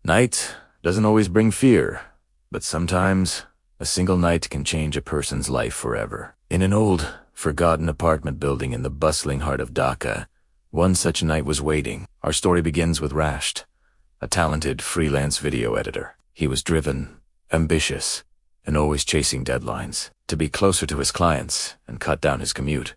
Night doesn't always bring fear, but sometimes a single night can change a person's life forever. In an old, forgotten apartment building in the bustling heart of Dhaka, one such night was waiting. Our story begins with Rashed, a talented freelance video editor. He was driven, ambitious, and always chasing deadlines to be closer to his clients and cut down his commute.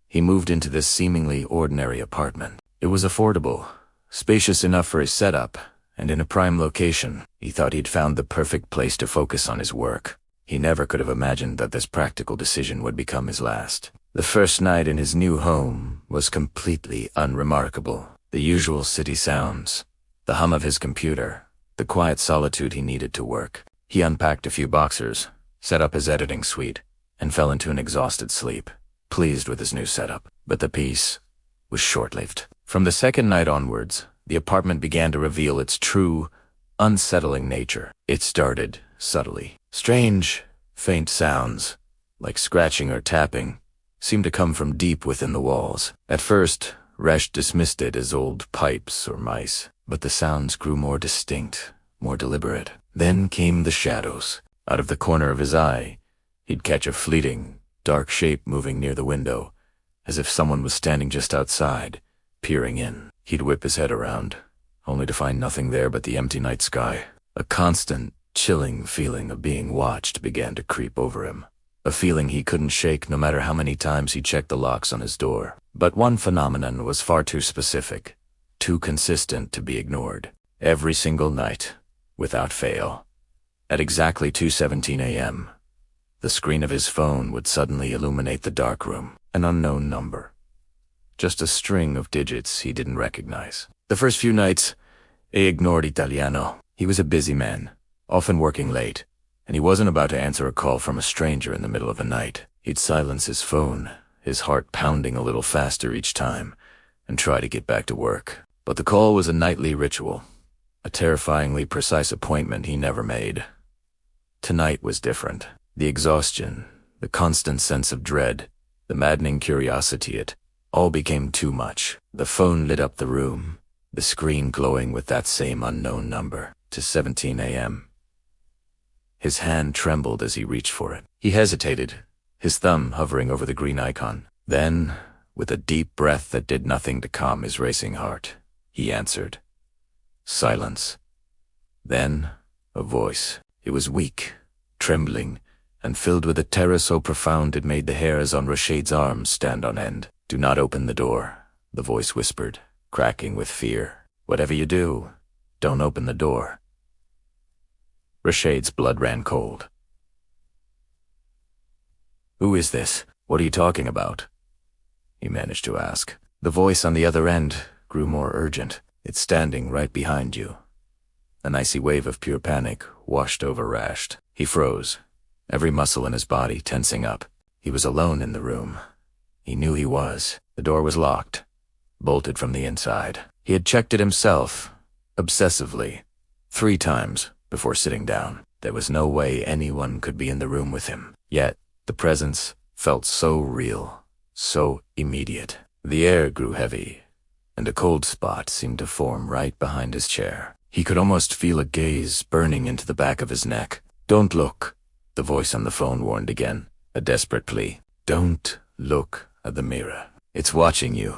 He moved into this seemingly ordinary apartment. It was affordable, spacious enough for his setup, and in a prime location. He thought he'd found the perfect place to focus on his work. He never could have imagined that this practical decision would become his last. The first night in his new home was completely unremarkable. The usual city sounds, the hum of his computer, the quiet solitude he needed to work. He unpacked a few boxers, set up his editing suite, and fell into an exhausted sleep, pleased with his new setup. But the peace was short-lived. From the second night onwards, the apartment began to reveal its true, unsettling nature. It started subtly. Strange, faint sounds, like scratching or tapping, seemed to come from deep within the walls. At first, Resh dismissed it as old pipes or mice, but the sounds grew more distinct, more deliberate. Then came the shadows. Out of the corner of his eye, he'd catch a fleeting, dark shape moving near the window, as if someone was standing just outside, peering in. He'd whip his head around, only to find nothing there but the empty night sky. A constant, chilling feeling of being watched began to creep over him, a feeling he couldn't shake no matter how many times he checked the locks on his door. But one phenomenon was far too specific, too consistent to be ignored. Every single night, without fail, at exactly 2:17 a.m., the screen of his phone would suddenly illuminate the dark room. An unknown number. Just a string of digits he didn't recognize. The first few nights, he ignored Italiano. He was a busy man, often working late, and he wasn't about to answer a call from a stranger in the middle of the night. He'd silence his phone, his heart pounding a little faster each time, and try to get back to work. But the call was a nightly ritual, a terrifyingly precise appointment he never made. Tonight was different. The exhaustion, the constant sense of dread, the maddening curiosity, it all became too much. The phone lit up the room, the screen glowing with that same unknown number, to 17 a.m. His hand trembled as he reached for it. He hesitated, his thumb hovering over the green icon. Then, with a deep breath that did nothing to calm his racing heart, he answered. Silence. Then, a voice. It was weak, trembling, and filled with a terror so profound it made the hairs on Rashid's arms stand on end. Do not open the door, the voice whispered, cracking with fear. Whatever you do, don't open the door. Rashid's blood ran cold. Who is this? What are you talking about? He managed to ask. The voice on the other end grew more urgent. It's standing right behind you. An icy wave of pure panic washed over Rashed. He froze, every muscle in his body tensing up. He was alone in the room. He knew he was. The door was locked, bolted from the inside. He had checked it himself, obsessively, 3 times before sitting down. There was no way anyone could be in the room with him. Yet, the presence felt so real, so immediate. The air grew heavy, and a cold spot seemed to form right behind his chair. He could almost feel a gaze burning into the back of his neck. Don't look, the voice on the phone warned again, a desperate plea. Don't look at the mirror. It's watching you.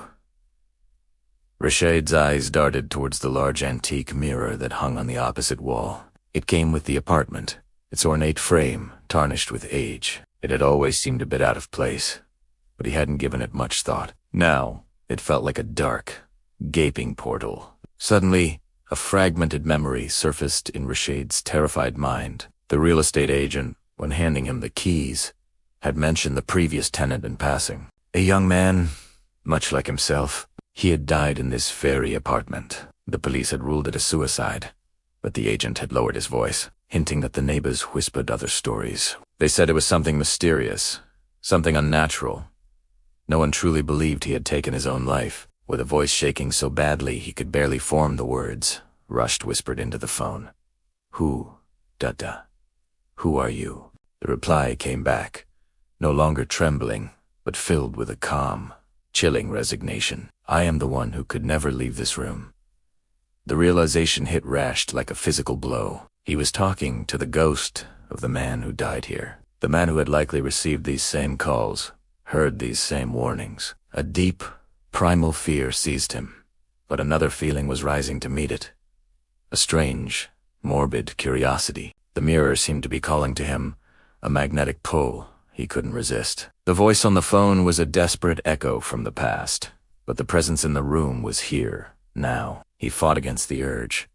Rashid's eyes darted towards the large antique mirror that hung on the opposite wall. It came with the apartment, its ornate frame tarnished with age. It had always seemed a bit out of place, but he hadn't given it much thought. Now, it felt like a dark, gaping portal. Suddenly, a fragmented memory surfaced in Rashid's terrified mind. The real estate agent, when handing him the keys, had mentioned the previous tenant in passing. A young man, much like himself. He had died in this very apartment. The police had ruled it a suicide, but the agent had lowered his voice, hinting that the neighbors whispered other stories. They said it was something mysterious, something unnatural. No one truly believed he had taken his own life. With a voice shaking so badly he could barely form the words, Rushed whispered into the phone. Who, Dada? Who are you? The reply came back, no longer trembling, but filled with a calm, chilling resignation. I am the one who could never leave this room. The realization hit Rasht like a physical blow. He was talking to the ghost of the man who died here. The man who had likely received these same calls, heard these same warnings. A deep, primal fear seized him, but another feeling was rising to meet it. A strange, morbid curiosity. The mirror seemed to be calling to him, a magnetic pull he couldn't resist. The voice on the phone was a desperate echo from the past, but the presence in the room was here, now. He fought against the urge,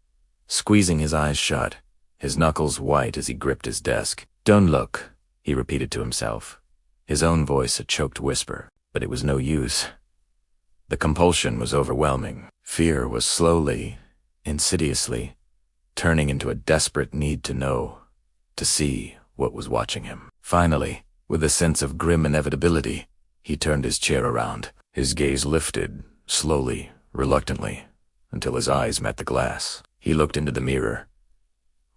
squeezing his eyes shut, his knuckles white as he gripped his desk. "Don't look," he repeated to himself, his own voice a choked whisper, but it was no use. The compulsion was overwhelming. Fear was slowly, insidiously, turning into a desperate need to know, to see what was watching him. Finally, with a sense of grim inevitability, he turned his chair around. His gaze lifted, slowly, reluctantly, until his eyes met the glass. He looked into the mirror.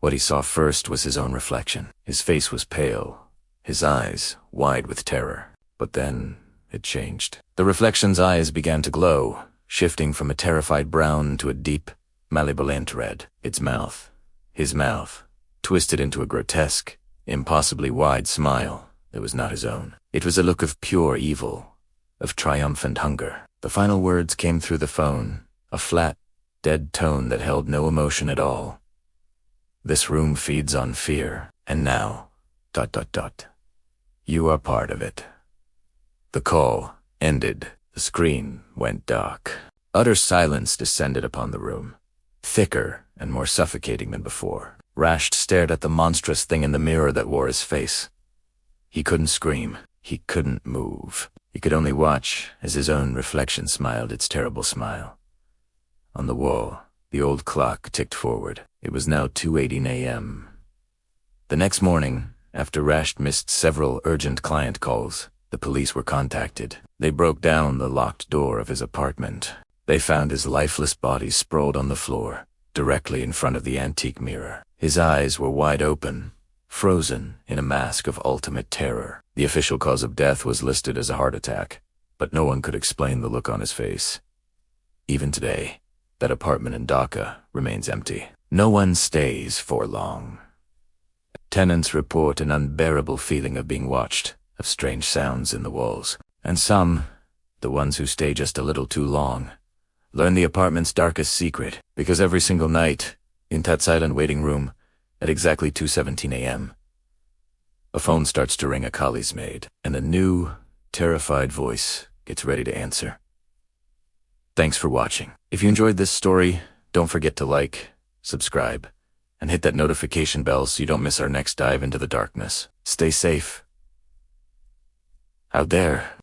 What he saw first was his own reflection. His face was pale, his eyes wide with terror. But then it changed. The reflection's eyes began to glow, shifting from a terrified brown to a deep, malevolent red. Its mouth, his mouth, twisted into a grotesque, impossibly wide smile that was not his own. It was a look of pure evil, of triumphant hunger. The final words came through the phone, a flat, dead tone that held no emotion at all. "This room feeds on fear, and now, ... you are part of it." The call ended. The screen went dark. Utter silence descended upon the room, thicker and more suffocating than before. Rasht stared at the monstrous thing in the mirror that wore his face. He couldn't scream. He couldn't move. He could only watch as his own reflection smiled its terrible smile. On the wall, the old clock ticked forward. It was now 2:18 a.m. The next morning, after Rasht missed several urgent client calls, the police were contacted. They broke down the locked door of his apartment. They found his lifeless body sprawled on the floor, directly in front of the antique mirror. His eyes were wide open, frozen in a mask of ultimate terror. The official cause of death was listed as a heart attack, but no one could explain the look on his face. Even today, that apartment in Dhaka remains empty. No one stays for long. Tenants report an unbearable feeling of being watched, of strange sounds in the walls. And some, the ones who stay just a little too long, learn the apartment's darkest secret, because every single night, in that silent waiting room, at exactly 2:17 a.m., a phone starts to ring a Kali's maid, and a new, terrified voice gets ready to answer. Thanks for watching. If you enjoyed this story, don't forget to like, subscribe, and hit that notification bell so you don't miss our next dive into the darkness. Stay safe out there.